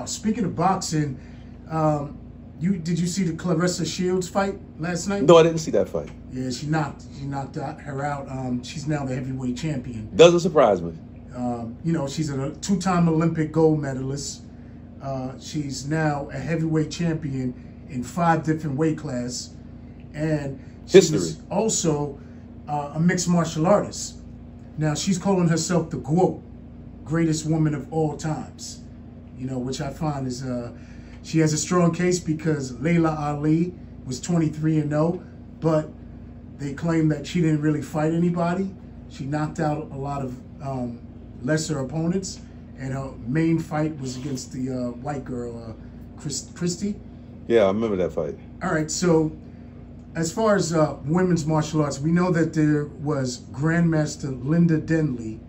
Speaking of boxing, did you see the Claressa Shields fight last night? No, I didn't see that fight. Yeah, she knocked her out. She's now the heavyweight champion. Doesn't surprise me. She's a two-time Olympic gold medalist. She's now a heavyweight champion in 5 different weight classes, and she's also a mixed martial artist. Now she's calling herself the GWOAT, greatest woman of all times. Which I find is she has a strong case because Layla Ali was 23-0, but they claim that she didn't really fight anybody. She knocked out a lot of lesser opponents, and her main fight was against the white girl, Christy. Yeah, I remember that fight. All right, so as far as women's martial arts, we know that there was Grandmaster Linda Denley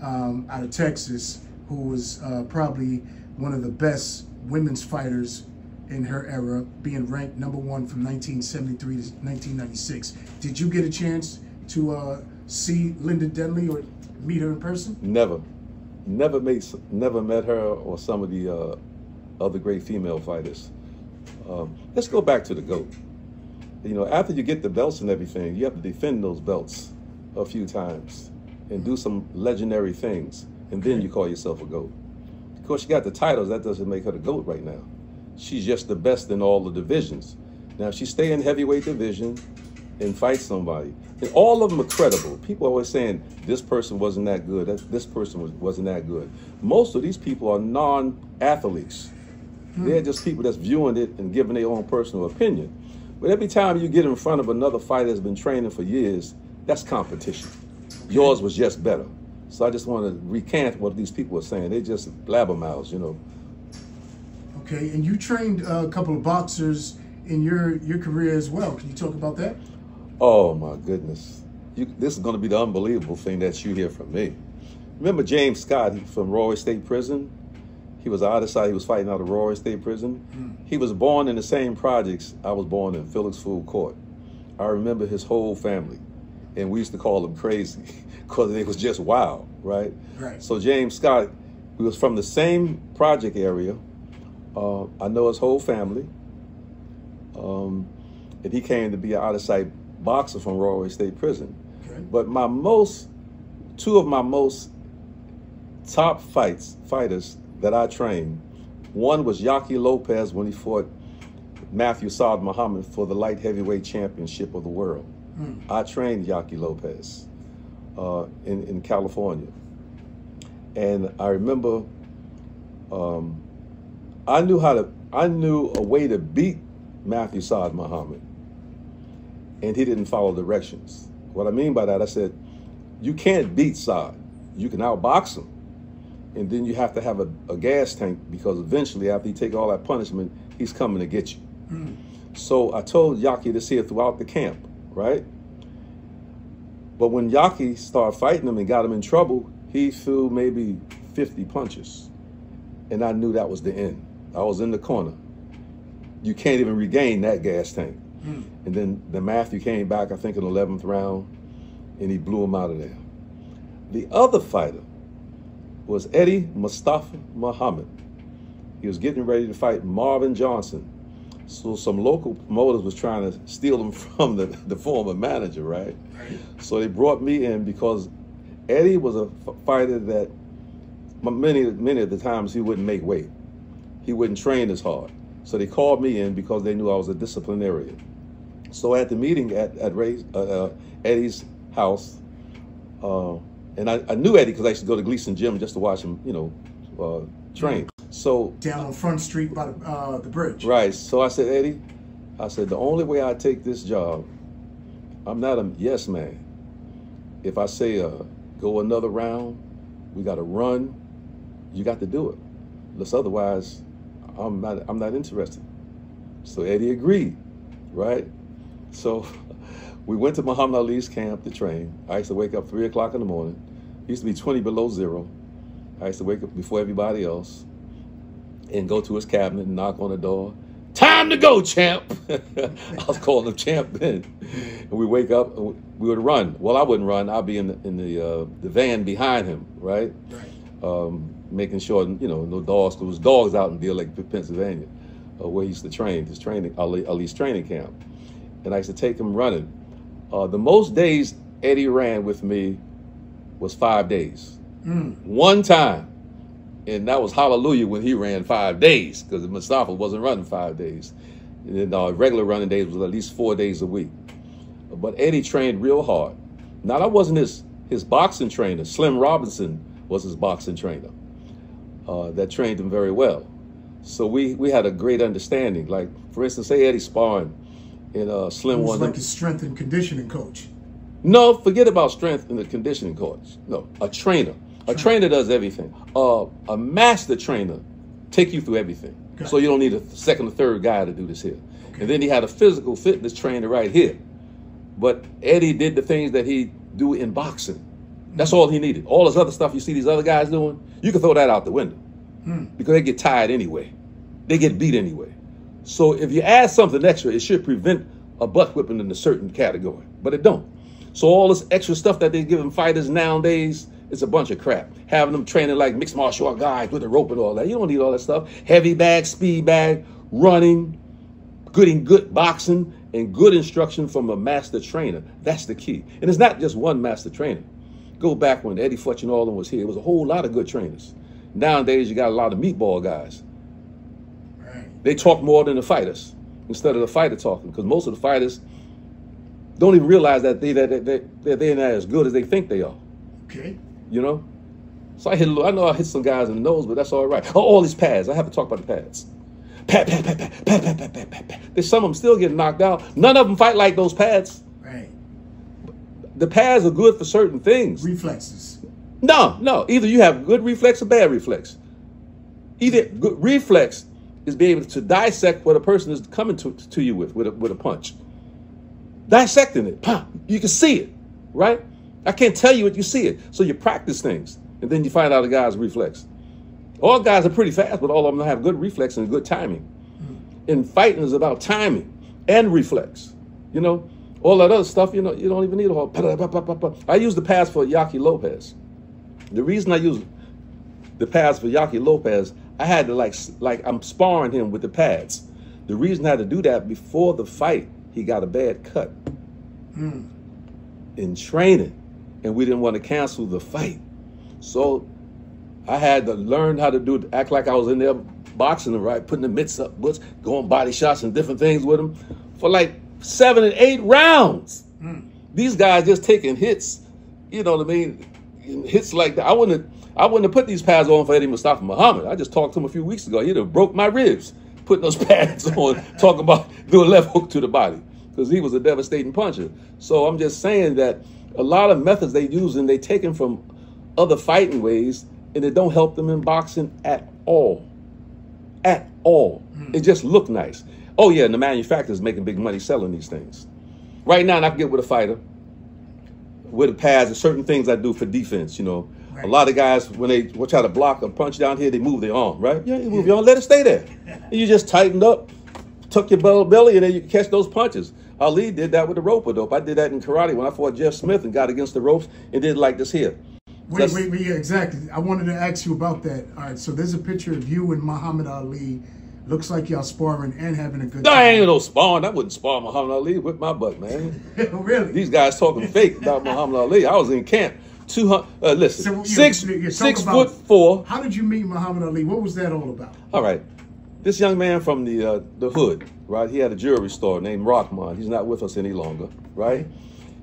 out of Texas, who was probably one of the best women's fighters in her era, being ranked #1 from 1973 to 1996. Did you get a chance to see Linda Denley or meet her in person? Never met her or some of the other great female fighters. Let's go back to the GOAT. After you get the belts and everything, you have to defend those belts a few times and do some legendary things, and then you call yourself a GOAT. Of course, she got the titles. That doesn't make her the GOAT right now. She's just the best in all the divisions. Now, if she stay in heavyweight division and fight somebody, and all of them are credible. People are always saying, this person wasn't that good, this person wasn't that good. Most of these people are non-athletes. They're just people that's viewing it and giving their own personal opinion. But every time you get in front of another fighter that's been training for years, that's competition. Yours was just better. So I just want to recant what these people are saying. They just blabbermouths, Okay, and you trained a couple of boxers in your career as well. Can you talk about that? Oh my goodness. This is going to be the unbelievable thing that you hear from me. Remember James Scott from Roy State Prison? He was out of sight. He was fighting out of Roy State Prison. He was born in the same projects I was born in, Phillips Food Court. I remember his whole family, and we used to call them crazy because it was just wild, right? Right. So James Scott, we was from the same project area. I know his whole family, and he came to be an out-of-sight boxer from Roy State Prison. Okay. But two of my most top fighters that I trained, one was Yaqui Lopez when he fought Matthew Saad Muhammad for the light heavyweight championship of the world. I trained Yaqui Lopez in California. And I remember I knew a way to beat Matthew Saad Muhammad, and he didn't follow directions. What I mean by that, I said, you can't beat Saad. You can outbox him, and then you have to have a gas tank, because eventually, after you take all that punishment, he's coming to get you. So I told Yaqui this here throughout the camp, right? But when Yaqui started fighting him and got him in trouble, he threw maybe 50 punches, and I knew that was the end. I was in the corner. You can't even regain that gas tank. And then Matthew came back, I think, in the 11th round, and he blew him out of there. The other fighter was Eddie Mustafa Muhammad. He was getting ready to fight Marvin Johnson. So some local promoters was trying to steal him from the former manager, right? So they brought me in because Eddie was a fighter that many of the times he wouldn't make weight. He wouldn't train as hard. So they called me in because they knew I was a disciplinarian. So at the meeting at Eddie's house, and I knew Eddie because I used to go to Gleason Gym just to watch him, train. So down on Front Street by the bridge. Right. So I said, Eddie, the only way I take this job, I'm not a yes man. If I say go another round, we got to run, you got to do it. Unless otherwise, I'm not interested. So Eddie agreed, right? So we went to Muhammad Ali's camp to train. I used to wake up 3 o'clock in the morning. It used to be 20 below zero. I used to wake up before everybody else and go to his cabinet and knock on the door. Time to go, champ. I was calling him champ then. And we wake up and we would run. Well, I wouldn't run. I'd be in the van behind him, right? making sure, you know, no dogs, because there was dogs out in Deer Lake, Pennsylvania, where he used to train, Ali's training camp. And I used to take him running. The most days Eddie ran with me was 5 days. One time. And that was hallelujah when he ran 5 days, because Mustafa wasn't running 5 days. And then regular running days was at least 4 days a week. But Eddie trained real hard. Now, that wasn't his boxing trainer. Slim Robinson was his boxing trainer that trained him very well. So we had a great understanding. Like, for instance, say Eddie sparring, and Slim was like his strength and conditioning coach. No, forget about strength and the conditioning coach. No, a trainer. A trainer does everything. A master trainer take you through everything. Gotcha. So you don't need a second or third guy to do this here. Okay. And then he had a physical fitness trainer right here. But Eddie did the things that he do in boxing. That's all he needed. All this other stuff you see these other guys doing, you can throw that out the window. Because they get tired anyway. They get beat anyway. So if you add something extra, it should prevent a butt whipping in a certain category. But it don't. So all this extra stuff that they giving fighters nowadays, it's a bunch of crap. Having them training like mixed martial art guys with a rope and all that. You don't need all that stuff. Heavy bag, speed bag, running, good boxing, and good instruction from a master trainer. That's the key. And it's not just one master trainer. Go back when Eddie Futch and all of them was here. It was a whole lot of good trainers. Nowadays, you got a lot of meatball guys. Right. They talk more than the fighters instead of the fighter talking, because most of the fighters don't even realize that they're not as good as they think they are. Okay. You know? So I know I hit some guys in the nose, but that's all right. Oh, all these pads. I have to talk about the pads. Pat. There's some of them still getting knocked out. None of them fight like those pads. Right. The pads are good for certain things. Reflexes. No. Either you have good reflex or bad reflex. Either good reflex is being able to dissect what a person is coming to you with a punch. Dissecting it. You can see it, right? I can't tell you it, you see it. So you practice things, and then you find out a guy's reflex. All guys are pretty fast, but all of them have good reflex and good timing. And fighting is about timing and reflex. You know, all that other stuff, you know, you don't even need a whole. I use the pads for Yaki Lopez. The reason I use the pads for Yaki Lopez, I had to like I'm sparring him with the pads. The reason I had to do that, before the fight, he got a bad cut in training, and we didn't want to cancel the fight. So I had to learn how to act like I was in there boxing him, right? Putting the mitts up, going body shots and different things with him for like 7 and 8 rounds. These guys just taking hits, you know what I mean? Hits like that. I wouldn't have put these pads on for Eddie Mustafa Muhammad. I just talked to him a few weeks ago. He'd have broke my ribs putting those pads on, talking about doing a left hook to the body, because he was a devastating puncher. So I'm just saying that a lot of methods they use, and they taken from other fighting ways, and it don't help them in boxing at all. At all. It just look nice. Oh yeah, and the manufacturer's making big money selling these things. Right now, and I can get with a fighter with the pads and certain things I do for defense, you know. Right. A lot of guys, when they try to block a punch down here, they move their arm, right? Yeah, you move your arm, let it stay there. And you just tightened up, tuck your belly, and then you can catch those punches. Ali did that with the rope-a-dope. I did that in karate when I fought Jeff Smith and got against the ropes and did like this here. Wait, exactly. I wanted to ask you about that. All right, so there's a picture of you and Muhammad Ali. Looks like y'all sparring and having a good time. I ain't no sparring. I wouldn't spar Muhammad Ali with my butt, man. Really? These guys talking fake about Muhammad Ali. I was in camp. 200. Listen, so, 6'4". How did you meet Muhammad Ali? What was that all about? All right, this young man from the hood, right? He had a jewelry store named Rockman. He's not with us any longer, right?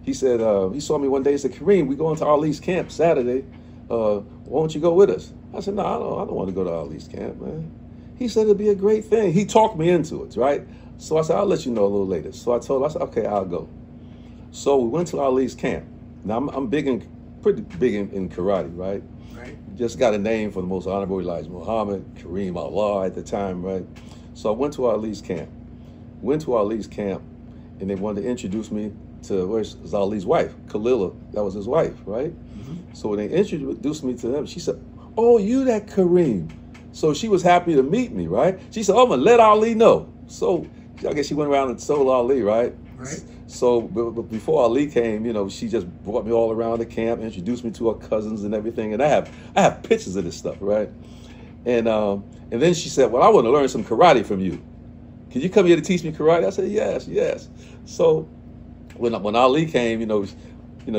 He said he saw me one day. He said, "Karriem, we going to Ali's camp Saturday. Why don't you go with us?" I said, "No, I don't want to go to Ali's camp, man." He said it'd be a great thing. He talked me into it, right? So I said, "I'll let you know a little later." So I told him, I said, "Okay, I'll go." So we went to Ali's camp. Now I'm pretty big in karate, right? Right. Just got a name for the most honorable Elijah Muhammad, Karriem Allah at the time, right? So I went to Ali's camp. And they wanted to introduce me to where's Ali's wife, Khalila. That was his wife, right? So when they introduced me to them, she said, "Oh, you that Karriem." So she was happy to meet me, right? She said, "Oh, I'm gonna let Ali know." So I guess she went around and told Ali, right? Right. So but before Ali came, you know, she just brought me all around the camp, introduced me to her cousins and everything. And I have pictures of this stuff, right? And then she said, well, I want to learn some karate from you. Can you come here to teach me karate? I said, yes, yes. So when Ali came, you know,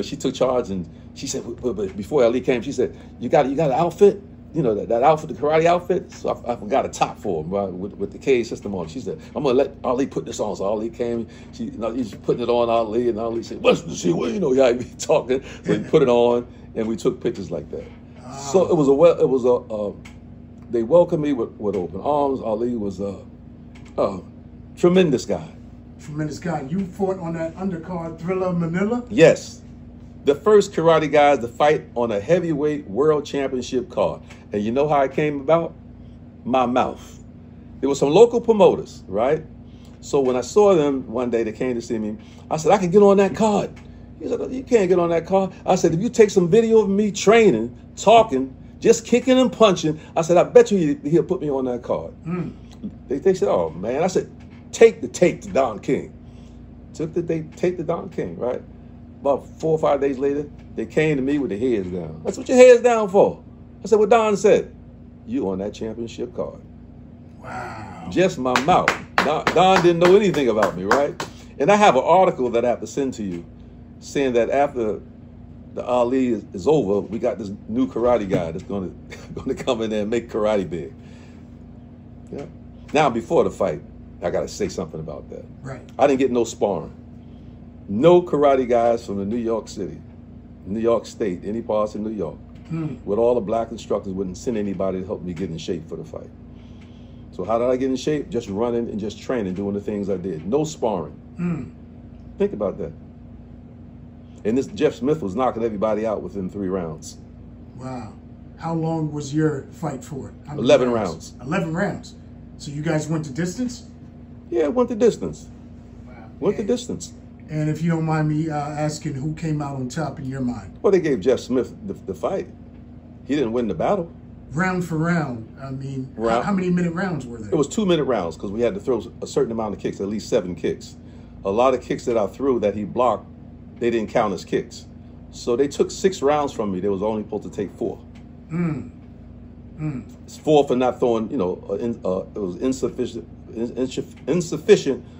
she took charge, and she said, but before Ali came, she said, you got an outfit? You know, that outfit, the karate outfit? So I got a top for him, right, with the cage system on. She said, I'm going to let Ali put this on. So Ali came, he's putting it on Ali, and Ali said, what's this here? Well, you know, y'all be talking. So he put it on, and we took pictures like that. So they welcomed me with open arms. Ali was a tremendous guy. Tremendous guy. You fought on that undercard Thriller Manila? Yes. The first karate guys to fight on a heavyweight world championship card. And you know how it came about? My mouth. There were some local promoters, right? So when I saw them one day, they came to see me. I said, I can get on that card. He said, you can't get on that card. I said, if you take some video of me training, talking, just kicking and punching, I said, I bet you he'll put me on that card. They said, oh, man. I said, take the tape to Don King. Took the tape to Don King, right? About 4 or 5 days later, they came to me with their heads down. That's what your head's down for. I said, what Don said? You on that championship card. Wow. Just my mouth. Don didn't know anything about me, right? And I have an article that I have to send to you saying that after the Ali is over, we got this new karate guy that's going to come in there and make karate big. Yeah. Now, before the fight, I got to say something about that. Right. I didn't get no sparring. No karate guys from the New York City, New York State, any parts of New York, with all the black instructors wouldn't send anybody to help me get in shape for the fight. So how did I get in shape? Just running and just training, doing the things I did. No sparring. Think about that. And this Jeff Smith was knocking everybody out within 3 rounds. Wow. How long was your fight for? 11 rounds. 11 rounds. So you guys went to distance? Yeah, went the distance. Wow. Went the distance. And if you don't mind me asking, who came out on top in your mind? Well, they gave Jeff Smith the fight. He didn't win the battle. Round for round, I mean, how many minute rounds were there? It was 2-minute rounds because we had to throw a certain amount of kicks, at least 7 kicks. A lot of kicks that I threw that he blocked, they didn't count as kicks. So they took 6 rounds from me. They was only supposed to take 4. It's 4 for not throwing, you know, it was insufficient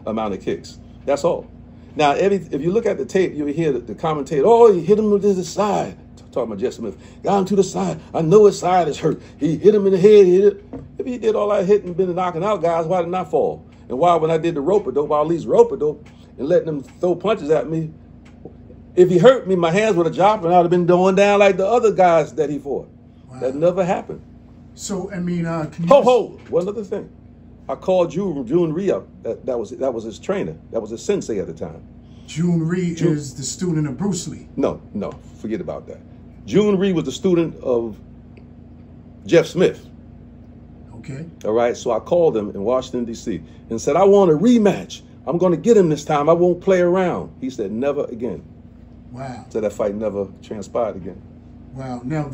amount of kicks. That's all. Now, if you look at the tape, you'll hear the commentator, oh, he hit him to the side. Talking about Jeff Smith. Got him to the side. I know his side is hurt. He hit him in the head. If he did all that hitting and been knocking out guys, why didn't I fall? And why, when I did the rope-a-dope, Ali's rope-a-dope, and letting them throw punches at me, if he hurt me, my hands would have dropped and I'd have been going down like the other guys that he fought. Wow. That never happened. So, I mean, can you... One other thing. I called June Rhee up. That was his trainer. That was his sensei at the time. June Rhee is the student of Bruce Lee. No, forget about that. June Rhee was the student of Jeff Smith. Okay. All right, so I called him in Washington, D.C. and said, I want a rematch. I'm going to get him this time. I won't play around. He said, never again. Wow. So that fight never transpired again. Wow. Now,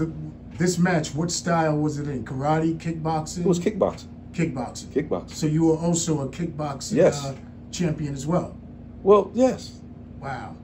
this match, what style was it in? Karate, kickboxing? It was kickboxing. Kickboxing. Kickboxing. So you were also a kickboxing champion as well? Well, yes. Wow.